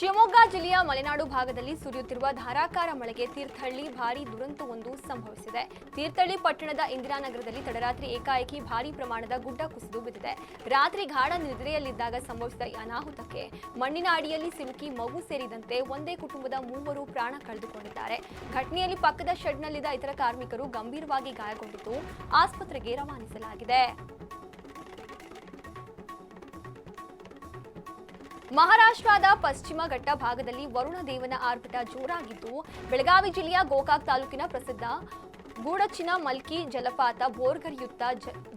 ಶಿವಮೊಗ್ಗ ಜಿಲ್ಲೆಯ ಮಲೆನಾಡು ಭಾಗದಲ್ಲಿ ಸುರಿಯುತ್ತಿರುವ ಧಾರಾಕಾರ ಮಳೆಗೆ ತೀರ್ಥಹಳ್ಳಿ ಭಾರೀ ದುರಂತವೊಂದು ಸಂಭವಿಸಿದೆ. ತೀರ್ಥಹಳ್ಳಿ ಪಟ್ಟಣದ ಇಂದಿರಾನಗರದಲ್ಲಿ ತಡರಾತ್ರಿ ಏಕಾಏಕಿ ಭಾರೀ ಪ್ರಮಾಣದ ಗುಡ್ಡ ಕುಸಿದು ಬಿದ್ದಿದೆ. ರಾತ್ರಿ ಗಾಢ ನಿದ್ರೆಯಲ್ಲಿದ್ದಾಗ ಸಂಭವಿಸಿದ ಈ ಅನಾಹುತಕ್ಕೆ ಮಣ್ಣಿನ ಅಡಿಯಲ್ಲಿ ಸಿಲುಕಿ ಮಗು ಸೇರಿದಂತೆ ಒಂದೇ ಕುಟುಂಬದ 3 ಪ್ರಾಣ ಕಳೆದುಕೊಂಡಿದ್ದಾರೆ. ಘಟನೆಯಲ್ಲಿ ಪಕ್ಕದ ಶೆಡ್ನಲ್ಲಿದ್ದ ಇತರ ಕಾರ್ಮಿಕರು ಗಂಭೀರವಾಗಿ ಗಾಯಗೊಂಡಿದ್ದು ಆಸ್ಪತ್ರೆಗೆ ರವಾನಿಸಲಾಗಿದೆ. ಮಹಾರಾಷ್ಟ್ರದ ಪಶ್ಚಿಮ ಘಟ್ಟ ಭಾಗದಲ್ಲಿ ವರುಣ ದೇವನ ಆರ್ಭಟ ಜೋರಾಗಿದ್ದು, ಬೆಳಗಾವಿ ಜಿಲ್ಲೆಯ ಗೋಕಾಕ್ ತಾಲೂಕಿನ ಪ್ರಸಿದ್ಧ ಗೂಡಚಿನ ಮಲ್ಕಿ ಜಲಪಾತ ಬೋರ್ಗರೆಯುತ್ತಾ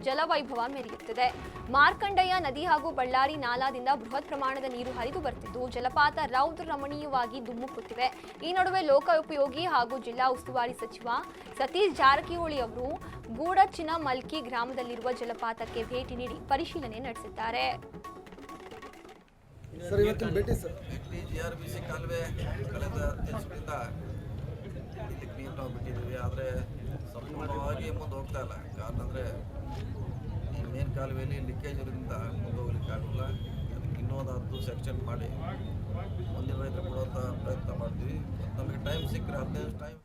ಜಲವೈಭವ ಮೆರೆಯುತ್ತಿದೆ. ಮಾರ್ಕಂಡಯ್ಯ ನದಿ ಹಾಗೂ ಬಳ್ಳಾರಿ ನಾಲಾದಿಂದ ಬೃಹತ್ ಪ್ರಮಾಣದ ನೀರು ಹರಿದು ಬರ್ತಿದ್ದು, ಜಲಪಾತ ರೌದ್ರ ರಮಣೀಯವಾಗಿ ಧುಮ್ಮುಕುತ್ತಿವೆ. ಈ ನಡುವೆ ಲೋಕೋಪಯೋಗಿ ಹಾಗೂ ಜಿಲ್ಲಾ ಉಸ್ತುವಾರಿ ಸಚಿವ ಸತೀಶ್ ಜಾರಕಿಹೊಳಿ ಅವರು ಗೂಡಚಿನ ಮಲ್ಕಿ ಗ್ರಾಮದಲ್ಲಿರುವ ಜಲಪಾತಕ್ಕೆ ಭೇಟಿ ನೀಡಿ ಪರಿಶೀಲನೆ ನಡೆಸಿದ್ದಾರೆ. ಸರ್ ಇವತ್ತಿನ ಭೇಟಿ ಸರ್ GRBC ಕಾಲುವೆ ಕಳೆದ 10 ವರ್ಷದಿಂದ ಇಲ್ಲಿ ಕ್ಲೀನ್ ನಾವು ಬಿಟ್ಟಿದ್ದೀವಿ. ಆದರೆ ಸಂಪೂರ್ಣವಾಗಿ ಮುಂದೆ ಹೋಗ್ತಾ ಇಲ್ಲ. ಕಾರಣ ಅಂದರೆ ಈ ಮೇನ್ ಕಾಲುವೆಯಲ್ಲಿ ಲೀಕೇಜ್ ಇರೋದ್ರಿಂದ ಮುಂದೆ ಹೋಗ್ಲಿಕ್ಕಾಗಲ್ಲ. ಅದಕ್ಕೆ ಇನ್ನೊಂದು 10 ಸೆಕ್ಷನ್ ಮಾಡಿ ಮುಂದಿನ ರೈತರು ಕೊಡುವಂಥ ಪ್ರಯತ್ನ ಮಾಡ್ತೀವಿ. ನಮಗೆ ಟೈಮ್ ಸಿಕ್ಕರೆ 15 ಟೈಮ್.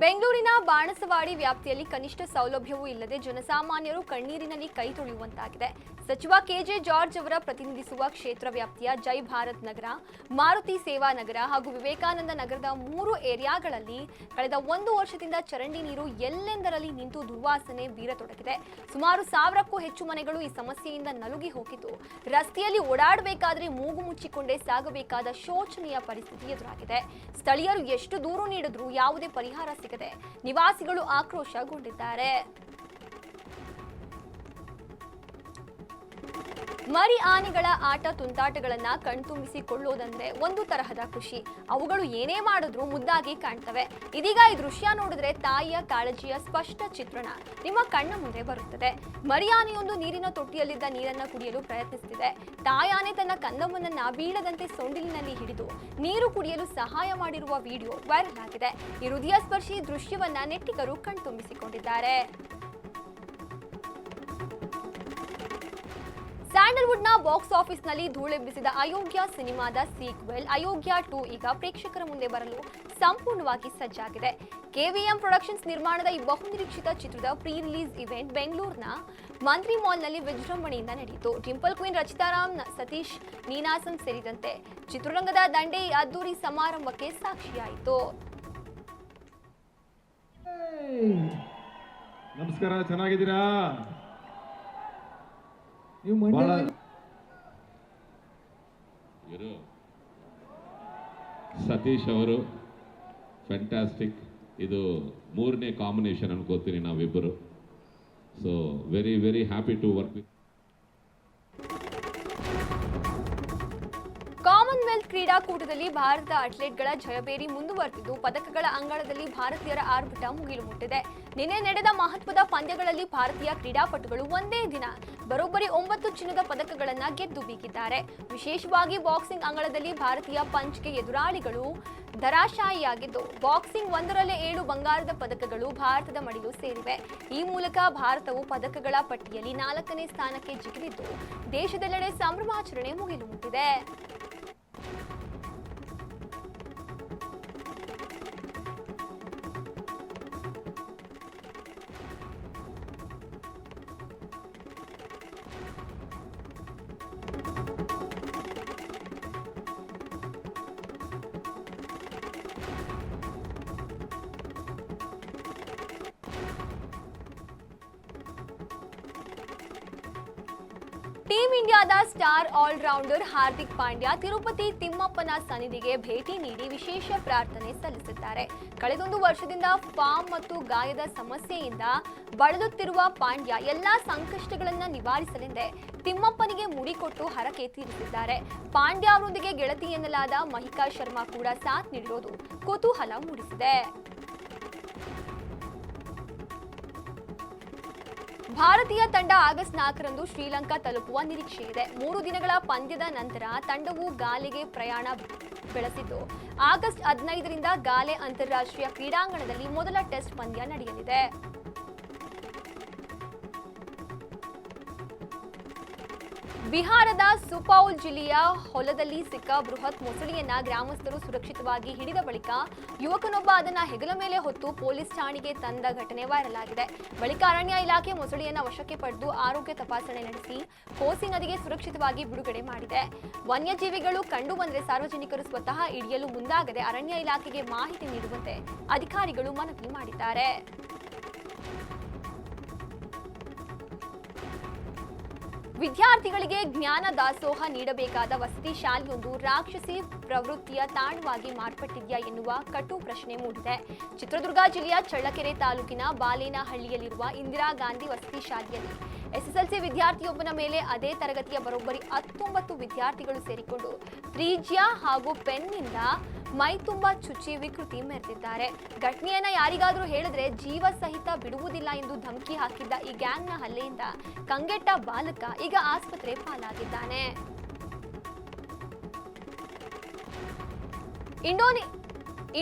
ಬೆಂಗಳೂರಿನ ಬಾಣಸವಾಡಿ ವ್ಯಾಪ್ತಿಯಲ್ಲಿ ಕನಿಷ್ಠ ಸೌಲಭ್ಯವೂ ಇಲ್ಲದೆ ಜನಸಾಮಾನ್ಯರು ಕಣ್ಣೀರಿನಲ್ಲಿ ಕೈ ತೊಳೆಯುವಂತಾಗಿದೆ. ಸಚಿವ ಕೆಜೆ ಜಾರ್ಜ್ ಅವರ ಪ್ರತಿನಿಧಿಸುವ ಕ್ಷೇತ್ರ ವ್ಯಾಪ್ತಿಯ ಜೈ ಭಾರತ್ ನಗರ, ಮಾರುತಿ ಸೇವಾ ನಗರ ಹಾಗೂ ವಿವೇಕಾನಂದ ನಗರದ 3 ಏರಿಯಾಗಳಲ್ಲಿ ಕಳೆದ 1 ವರ್ಷದಿಂದ ಚರಂಡಿ ನೀರು ಎಲ್ಲೆಂದರಲ್ಲಿ ನಿಂತು ದುರ್ವಾಸನೆ ಬೀರತೊಡಗಿದೆ. ಸುಮಾರು 1000ಕ್ಕೂ ಹೆಚ್ಚು ಮನೆಗಳು ಈ ಸಮಸ್ಯೆಯಿಂದ ನಲುಗಿ ಹೋಗಿದ್ದು, ರಸ್ತೆಯಲ್ಲಿ ಓಡಾಡಬೇಕಾದ್ರೆ ಮೂಗು ಮುಚ್ಚಿಕೊಂಡೇ ಸಾಗಬೇಕಾದ ಶೋಚನೀಯ ಪರಿಸ್ಥಿತಿ ಎದುರಾಗಿದೆ. ಸ್ಥಳೀಯರು ಎಷ್ಟು ದೂರು ನೀಡಿದ್ರೂ ಯಾವುದೇ ಪರಿಹಾರ ಸಿಗದೆ ನಿವಾಸಿಗಳು ಆಕ್ರೋಶಗೊಂಡಿದ್ದಾರೆ. ಮರಿ ಆನೆಗಳ ಆಟ ತುಂಟಾಟಗಳನ್ನ ಕಣ್ತುಂಬಿಸಿಕೊಳ್ಳೋದಂದ್ರೆ ಒಂದು ತರಹದ ಖುಷಿ. ಅವುಗಳು ಏನೇ ಮಾಡಿದ್ರೂ ಮುದ್ದಾಗಿ ಕಾಣ್ತವೆ. ಇದೀಗ ಈ ದೃಶ್ಯ ನೋಡಿದ್ರೆ ತಾಯಿಯ ಕಾಳಜಿಯ ಸ್ಪಷ್ಟ ಚಿತ್ರಣ ನಿಮ್ಮ ಕಣ್ಣ ಮುಂದೆ ಬರುತ್ತದೆ. ಮರಿ ಆನೆಯೊಂದು ನೀರಿನ ತೊಟ್ಟಿಯಲ್ಲಿದ್ದ ನೀರನ್ನ ಕುಡಿಯಲು ಪ್ರಯತ್ನಿಸುತ್ತಿದೆ. ತಾಯಾನೆ ತನ್ನ ಕಂದಮ್ಮನನ್ನ ಬೀಳದಂತೆ ಸೊಂಡಿಲಿನಲ್ಲಿ ಹಿಡಿದು ನೀರು ಕುಡಿಯಲು ಸಹಾಯ ಮಾಡಿರುವ ವಿಡಿಯೋ ವೈರಲ್ ಆಗಿದೆ. ಈ ಹೃದಯ ಸ್ಪರ್ಶಿ ದೃಶ್ಯವನ್ನ ನೆಟ್ಟಿಗರು ಕಣ್ತುಂಬಿಸಿಕೊಂಡಿದ್ದಾರೆ. ಸ್ಯಾಂಡಲ್ವುಡ್ನ ಬಾಕ್ಸ್ ಆಫೀಸ್ನಲ್ಲಿ ಧೂಳೆಬ್ಬಿಸಿದ ಅಯೋಗ್ಯ ಸಿನಿಮಾದ ಸೀಕ್ವೆಲ್ ಅಯೋಗ್ಯ 2 ಈಗ ಪ್ರೇಕ್ಷಕರ ಮುಂದೆ ಬರಲು ಸಂಪೂರ್ಣವಾಗಿ ಸಜ್ಜಾಗಿದೆ. KVM ಪ್ರೊಡಕ್ಷನ್ಸ್ ನಿರ್ಮಾಣದ ಈ ಬಹುನಿರೀಕ್ಷಿತ ಚಿತ್ರದ ಪ್ರೀ ರಿಲೀಸ್ ಇವೆಂಟ್ ಬೆಂಗಳೂರಿನ ಮಂತ್ರಿ ಮಾಲ್ನಲ್ಲಿ ವಿಜೃಂಭಣೆಯಿಂದ ನಡೆಯಿತು. ಡಿಂಪಲ್ ಕ್ವೀನ್ ರಚಿತಾರಾಮ್, ಸತೀಶ್ ನೀನಾಸಂ ಸೇರಿದಂತೆ ಚಿತ್ರರಂಗದ ದಂಡೆ ಅದ್ದೂರಿ ಸಮಾರಂಭಕ್ಕೆ ಸಾಕ್ಷಿಯಾಯಿತು. ನಮಸ್ಕಾರ, ಚೆನ್ನಾಗಿದ್ದೀರಾ? ಸತೀಶ್ ಅವರು ಫ್ಯಾಂಟಾಸ್ಟಿಕ್. ಇದು 3ನೇ ಕಾಂಬಿನೇಷನ್ ಅನ್ಕೋತೀನಿ ನಾವಿಬ್ಬರು. So very very happy to work with. Commonwealth ಕ್ರೀಡಾಕೂಟದಲ್ಲಿ ಭಾರತದ ಅಥ್ಲೆಟ್ಗಳ ಜಯಬೇರಿ ಮುಂದುವರೆದಿದ್ದು, ಪದಕಗಳ ಅಂಗಳದಲ್ಲಿ ಭಾರತೀಯರ ಆರ್ಭಟ ಮುಗಿಲು ಮುಟ್ಟಿದೆ. ನಿನ್ನೆ ನಡೆದ ಮಹತ್ವದ ಪಂದ್ಯಗಳಲ್ಲಿ ಭಾರತೀಯ ಕ್ರೀಡಾಪಟುಗಳು ಒಂದೇ ದಿನ ಬರೋಬ್ಬರಿ 9 ಚಿನ್ನದ ಪದಕಗಳನ್ನು ಗೆದ್ದು ಬೀಗಿದ್ದಾರೆ. ವಿಶೇಷವಾಗಿ ಬಾಕ್ಸಿಂಗ್ ಅಂಗಳದಲ್ಲಿ ಭಾರತೀಯ ಪಂಚ್ಗೆ ಎದುರಾಳಿಗಳು ಧರಾಶಾಯಿಯಾಗಿದ್ದು, ಬಾಕ್ಸಿಂಗ್ 1ರಲ್ಲೇ 7 ಬಂಗಾರದ ಪದಕಗಳು ಭಾರತದ ಮಡಿಲು ಸೇರಿವೆ. ಈ ಮೂಲಕ ಭಾರತವು ಪದಕಗಳ ಪಟ್ಟಿಯಲ್ಲಿ 4ನೇ ಸ್ಥಾನಕ್ಕೆ ಜಿಗಿದಿದ್ದು, ದೇಶದೆಲ್ಲೆಡೆ ಸಂಭ್ರಮಾಚರಣೆ ಮುಗಿಲು ಮುಟ್ಟಿದೆ. ಟೀಮ್ ಇಂಡಿಯಾದ ಸ್ಟಾರ್ ಆಲ್ರೌಂಡರ್ ಹಾರ್ದಿಕ್ ಪಾಂಡ್ಯ ತಿರುಪತಿ ತಿಮ್ಮಪ್ಪನ ಸನ್ನಿಧಿಗೆ ಭೇಟಿ ನೀಡಿ ವಿಶೇಷ ಪ್ರಾರ್ಥನೆ ಸಲ್ಲಿಸಿದ್ದಾರೆ. ಕಳೆದೊಂದು ವರ್ಷದಿಂದ ಫಾರ್ಮ್ ಮತ್ತು ಗಾಯದ ಸಮಸ್ಯೆಯಿಂದ ಬಳಲುತ್ತಿರುವ ಪಾಂಡ್ಯ ಎಲ್ಲಾ ಸಂಕಷ್ಟಗಳನ್ನು ನಿವಾರಿಸಲೆಂದೇ ತಿಮ್ಮಪ್ಪನಿಗೆ ಮುಡಿಕೊಟ್ಟು ಹರಕೆ ತೀರಿಸಿದ್ದಾರೆ. ಪಾಂಡ್ಯ ಅವರೊಂದಿಗೆ ಗೆಳತಿ ಎನ್ನಲಾದ ಮಹಿಕಾ ಶರ್ಮಾ ಕೂಡ ಸಾಥ್ ನೀಡಿರೋದು ಕುತೂಹಲ ಮೂಡಿಸಿದೆ. ಭಾರತೀಯ ತಂಡ ಆಗಸ್ಟ್ 4ರಂದು ಶ್ರೀಲಂಕಾ ತಲುಪುವ ನಿರೀಕ್ಷೆ ಇದೆ. 3 ದಿನಗಳ ಪಂದ್ಯದ ನಂತರ ತಂಡವು ಗಾಲೆಗೆ ಪ್ರಯಾಣ ಬೆಳೆಸಿದ್ದು, ಆಗಸ್ಟ್ 15ರಿಂದ ಗಾಲೆ ಅಂತಾರಾಷ್ಟ್ರೀಯ ಕ್ರೀಡಾಂಗಣದಲ್ಲಿ ಮೊದಲ ಟೆಸ್ಟ್ ಪಂದ್ಯ ನಡೆಯಲಿದೆ. ಬಿಹಾರದ ಸುಪೌಲ್ ಜಿಲ್ಲೆಯ ಹೊಲದಲ್ಲಿ ಸಿಕ್ಕ ಬೃಹತ್ ಮೊಸಳೆಯನ್ನ ಗ್ರಾಮಸ್ಥರು ಸುರಕ್ಷಿತವಾಗಿ ಹಿಡಿದ ಬಳಿಕ ಯುವಕನೊಬ್ಬ ಅದನ್ನ ಹೆಗಲ ಮೇಲೆ ಹೊತ್ತು ಪೊಲೀಸ್ ಠಾಣೆಗೆ ತಂದ ಘಟನೆ ವೈರಲ್ ಆಗಿದೆ. ಬಳಿಕ ಅರಣ್ಯ ಇಲಾಖೆ ಮೊಸಳೆಯನ್ನ ವಶಕ್ಕೆ ಪಡೆದು ಆರೋಗ್ಯ ತಪಾಸಣೆ ನಡೆಸಿ ಕೋಸಿ ನದಿಗೆ ಸುರಕ್ಷಿತವಾಗಿ ಬಿಡುಗಡೆ ಮಾಡಿದೆ. ವನ್ಯಜೀವಿಗಳು ಕಂಡು ಬಂದರೆ ಸಾರ್ವಜನಿಕರು ಸ್ವತಃ ಹಿಡಿಯಲು ಮುಂದಾಗದೆ ಅರಣ್ಯ ಇಲಾಖೆಗೆ ಮಾಹಿತಿ ನೀಡುವಂತೆ ಅಧಿಕಾರಿಗಳು ಮನವಿ ಮಾಡಿದ್ದಾರೆ. ವಿದ್ಯಾರ್ಥಿಗಳಿಗೆ ಜ್ಞಾನ ದಾಸೋಹ ನೀಡಬೇಕಾದ ವಸತಿ ಶಾಲೆಯೊಂದು ರಾಕ್ಷಸಿ ಪ್ರವೃತ್ತಿಯ ತಾಣವಾಗಿ ಮಾರ್ಪಟ್ಟಿದೆಯಾ ಎನ್ನುವ ಕಟು ಪ್ರಶ್ನೆ ಮೂಡಿದೆ. ಚಿತ್ರದುರ್ಗ ಜಿಲ್ಲೆಯ ಚಳ್ಳಕೆರೆ ತಾಲೂಕಿನ ಬಾಲೇನಹಳ್ಳಿಯಲ್ಲಿರುವ ಇಂದಿರಾ ಗಾಂಧಿ ವಸತಿ ಶಾಲೆಯಲ್ಲಿ ಎಸ್ಎಸ್ಎಲ್ಸಿ ವಿದ್ಯಾರ್ಥಿಯೊಬ್ಬನ ಮೇಲೆ ಅದೇ ತರಗತಿಯ ಬರೋಬ್ಬರಿ 19 ವಿದ್ಯಾರ್ಥಿಗಳು ಸೇರಿಕೊಂಡು ತ್ರಿಜ್ಯ ಹಾಗೂ ಪೆನ್ನಿಂದ ಮೈ ತುಂಬಾ ಚುಚ್ಚಿ ವಿಕೃತಿ ಮೆರೆದಿದ್ದಾರೆ. ಘಟನೆಯನ್ನ ಯಾರಿಗಾದ್ರೂ ಹೇಳಿದ್ರೆ ಜೀವ ಸಹಿತ ಬಿಡುವುದಿಲ್ಲ ಎಂದು ಧಮಕಿ ಹಾಕಿದ್ದ ಈ ಗ್ಯಾಂಗ್ನ ಹಲ್ಲೆಯಿಂದ ಕಂಗೆಟ್ಟ ಬಾಲಕ ಈಗ ಆಸ್ಪತ್ರೆ ಪಾಲಾಗಿದ್ದಾನೆ.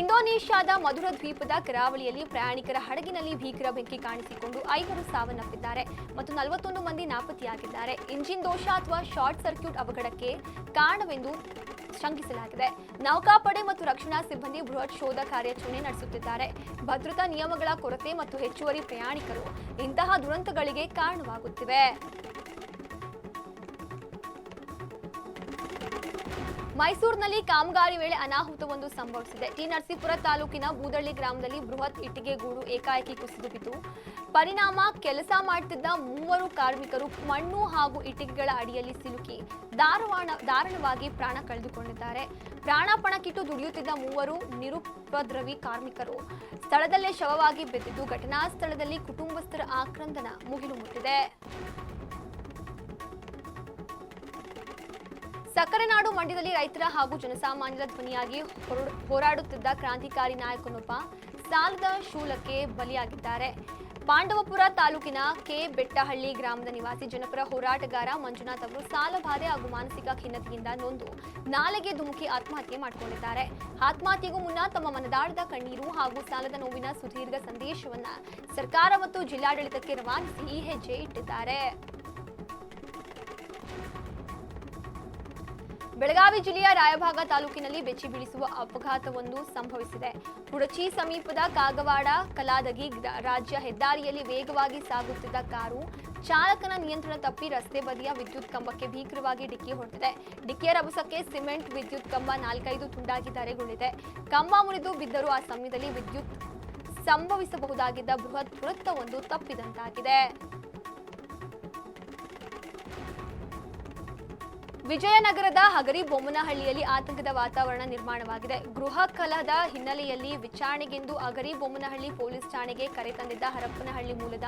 ಇಂಡೋನೇಷ್ಯಾದ ಮಧುರ ದ್ವೀಪದ ಕರಾವಳಿಯಲ್ಲಿ ಪ್ರಯಾಣಿಕರ ಹಡಗಿನಲ್ಲಿ ಭೀಕರ ಬೆಂಕಿ ಕಾಣಿಸಿಕೊಂಡು 5 ಸಾವನ್ನಪ್ಪಿದ್ದಾರೆ ಮತ್ತು 41 ಮಂದಿ ನಾಪತ್ತೆಯಾಗಿದ್ದಾರೆ. ಇಂಜಿನ್ ದೋಷ ಅಥವಾ ಶಾರ್ಟ್ ಸರ್ಕ್ಯೂಟ್ ಅವಘಡಕ್ಕೆ ಕಾರಣವೆಂದು ಶಂಕಿಸಲಾಗಿದೆ. ನೌಕಾಪಡೆ ಮತ್ತು ರಕ್ಷಣಾ ಸಿಬ್ಬಂದಿ ಬೃಹತ್ ಶೋಧ ಕಾರ್ಯಾಚರಣೆ ನಡೆಸುತ್ತಿದ್ದಾರೆ. ಭದ್ರತಾ ನಿಯಮಗಳ ಕೊರತೆ ಮತ್ತು ಹೆಚ್ಚುವರಿ ಪ್ರಯಾಣಿಕರು ಇಂತಹ ದುರಂತಗಳಿಗೆ ಕಾರಣವಾಗುತ್ತಿವೆ. ಮೈಸೂರಿನಲ್ಲಿ ಕಾಮಗಾರಿ ವೇಳೆ ಅನಾಹುತವೊಂದು ಸಂಭವಿಸಿದೆ. ಟಿ ನರಸೀಪುರ ತಾಲೂಕಿನ ಬೂದಳ್ಳಿ ಗ್ರಾಮದಲ್ಲಿ ಬೃಹತ್ ಇಟ್ಟಿಗೆ ಗೂಡು ಏಕಾಏಕಿ ಕುಸಿದು ಬಿದ್ದು ಪರಿಣಾಮ ಕೆಲಸ ಮಾಡುತ್ತಿದ್ದ 3 ಕಾರ್ಮಿಕರು ಮಣ್ಣು ಹಾಗೂ ಇಟ್ಟಿಗೆಗಳ ಅಡಿಯಲ್ಲಿ ಸಿಲುಕಿ ದಾರುಣವಾಗಿ ಪ್ರಾಣ ಕಳೆದುಕೊಂಡಿದ್ದಾರೆ. ಪ್ರಾಣಪಣಕ್ಕಿಟ್ಟು ದುಡಿಯುತ್ತಿದ್ದ 3 ನಿರುಪದ್ರವಿ ಕಾರ್ಮಿಕರು ಸ್ಥಳದಲ್ಲೇ ಶವವಾಗಿ ಬಿದ್ದಿದ್ದು ಘಟನಾ ಸ್ಥಳದಲ್ಲಿ ಕುಟುಂಬಸ್ಥರ ಆಕ್ರಂದನ ಮುಗಿಲು ಮುಟ್ಟಿದೆ. ಸಕ್ಕರೆ ನಾಡು ಮಂಡ್ಯದಲ್ಲಿ ರೈತರ ಹಾಗೂ ಜನಸಾಮಾನ್ಯರ ಧ್ವನಿಯಾಗಿ ಹೋರಾಡುತ್ತಿದ್ದ ಕ್ರಾಂತಿಕಾರಿ ನಾಯಕನೊಬ್ಬ ಸಾಲದ ಶೂಲಕ್ಕೆ ಬಲಿಯಾಗಿದ್ದಾರೆ. ಪಾಂಡವಪುರ ತಾಲೂಕಿನ ಕೆ ಬೆಟ್ಟಹಳ್ಳಿ ಗ್ರಾಮದ ನಿವಾಸಿ ಜನಪರ ಹೋರಾಟಗಾರ ಮಂಜುನಾಥ್ ಅವರು ಸಾಲ ಬಾಧೆ ಹಾಗೂ ಮಾನಸಿಕ ಖಿನ್ನತೆಯಿಂದ ನೊಂದು ನಾಲೆಗೆ ಧುಮುಕಿ ಆತ್ಮಹತ್ಯೆ ಮಾಡಿಕೊಂಡಿದ್ದಾರೆ. ಆತ್ಮಹತ್ಯೆಗೂ ಮುನ್ನ ತಮ್ಮ ಮನದಾಳದ ಕಣ್ಣೀರು ಹಾಗೂ ಸಾಲದ ನೋವಿನ ಸುದೀರ್ಘ ಸಂದೇಶವನ್ನ ಸರ್ಕಾರ ಮತ್ತು ಜಿಲ್ಲಾಡಳಿತಕ್ಕೆ ರವಾನಿಸಿ ಈ ಹೆಜ್ಜೆ ಇಟ್ಟಿದ್ದಾರೆ. ಬೆಳಗಾವಿ ಜಿಲ್ಲೆಯ ರಾಯಭಾಗ ತಾಲೂಕಿನಲ್ಲಿ ಬೆಚ್ಚಿ ಬೀಳಿಸುವ ಅಪಘಾತವೊಂದು ಸಂಭವಿಸಿದೆ. ಕುಡಚಿ ಸಮೀಪದ ಕಾಗವಾಡ ಕಲಾದಗಿ ರಾಜ್ಯ ಹೆದ್ದಾರಿಯಲ್ಲಿ ವೇಗವಾಗಿ ಸಾಗುತ್ತಿದ್ದ ಕಾರು ಚಾಲಕನ ನಿಯಂತ್ರಣ ತಪ್ಪಿ ರಸ್ತೆ ಬದಿಯ ವಿದ್ಯುತ್ ಕಂಬಕ್ಕೆ ಭೀಕರವಾಗಿ ಡಿಕ್ಕಿ ಹೊಡೆದಿದೆ. ಡಿಕ್ಕಿಯ ರಭಸಕ್ಕೆ ಸಿಮೆಂಟ್ ವಿದ್ಯುತ್ ಕಂಬ 4-5 ತುಂಡಾಗಿ ಧರೆಗುಳಿದೆ. ಕಂಬ ಮುರಿದು ಬಿದ್ದರೂ ಆ ಸಮಯದಲ್ಲಿ ವಿದ್ಯುತ್ ಸಂಭವಿಸಬಹುದಾಗಿದ್ದ ಬೃಹತ್ ದುರಂತವೊಂದು ತಪ್ಪಿದಂತಾಗಿದೆ. ವಿಜಯನಗರದ ಹಗರಿಬೊಮ್ಮನಹಳ್ಳಿಯಲ್ಲಿ ಆತಂಕದ ವಾತಾವರಣ ನಿರ್ಮಾಣವಾಗಿದೆ. ಗೃಹ ಕಲಹದ ಹಿನ್ನೆಲೆಯಲ್ಲಿ ವಿಚಾರಣೆಗೆಂದು ಹಗರಿಬೊಮ್ಮನಹಳ್ಳಿ ಪೊಲೀಸ್ ಠಾಣೆಗೆ ಕರೆ ತಂದಿದ್ದ ಹರಪ್ಪನಹಳ್ಳಿ ಮೂಲದ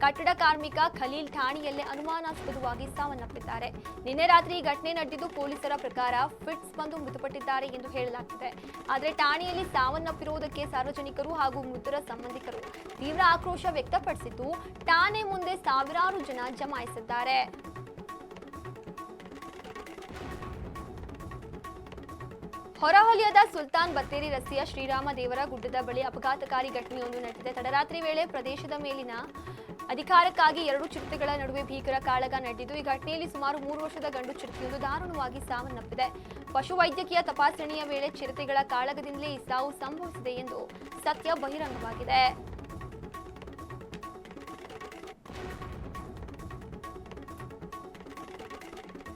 ಕಟ್ಟಡ ಕಾರ್ಮಿಕ ಖಲೀಲ್ ಠಾಣೆಯಲ್ಲೇ ಅನುಮಾನಾಸ್ಪದವಾಗಿ ಸಾವನ್ನಪ್ಪಿದ್ದಾರೆ. ನಿನ್ನೆ ರಾತ್ರಿ ಈ ಘಟನೆ ನಡೆದಿದ್ದು ಪೊಲೀಸರ ಪ್ರಕಾರ ಫಿಟ್ಸ್ ಬಂದು ಮೃತಪಟ್ಟಿದ್ದಾರೆ ಎಂದು ಹೇಳಲಾಗ್ತಿದೆ. ಆದರೆ ಠಾಣೆಯಲ್ಲಿ ಸಾವನ್ನಪ್ಪಿರುವುದಕ್ಕೆ ಸಾರ್ವಜನಿಕರು ಹಾಗೂ ಮೃತರ ಸಂಬಂಧಿಕರು ತೀವ್ರ ಆಕ್ರೋಶ ವ್ಯಕ್ತಪಡಿಸಿದ್ದು ಠಾಣೆ ಮುಂದೆ ಸಾವಿರಾರು ಜನ ಜಮಾಯಿಸಿದ್ದಾರೆ. ಹೊರವಲಯದ ಸುಲ್ತಾನ್ ಬತ್ತೇರಿ ರಸ್ತೆಯ ಶ್ರೀರಾಮ ದೇವರ ಗುಡ್ಡದ ಬಳಿ ಅಪಘಾತಕಾರಿ ಘಟನೆಯೊಂದು ನಡೆದಿದೆ. ತಡರಾತ್ರಿ ವೇಳೆ ಪ್ರದೇಶದ ಮೇಲಿನ ಅಧಿಕಾರಕ್ಕಾಗಿ 2 ಚಿರತೆಗಳ ನಡುವೆ ಭೀಕರ ಕಾಳಗ ನಡೆದಿದ್ದು ಈ ಘಟನೆಯಲ್ಲಿ ಸುಮಾರು 3 ವರ್ಷದ ಗಂಡು ಚಿರತೆಯೊಂದು ದಾರುಣವಾಗಿ ಸಾವನ್ನಪ್ಪಿದೆ. ಪಶುವೈದ್ಯಕೀಯ ತಪಾಸಣೆಯ ವೇಳೆ ಚಿರತೆಗಳ ಕಾಳಗದಿಂದಲೇ ಈ ಸಾವು ಸಂಭವಿಸಿದೆ ಎಂದು ಸತ್ಯ ಬಹಿರಂಗವಾಗಿದೆ.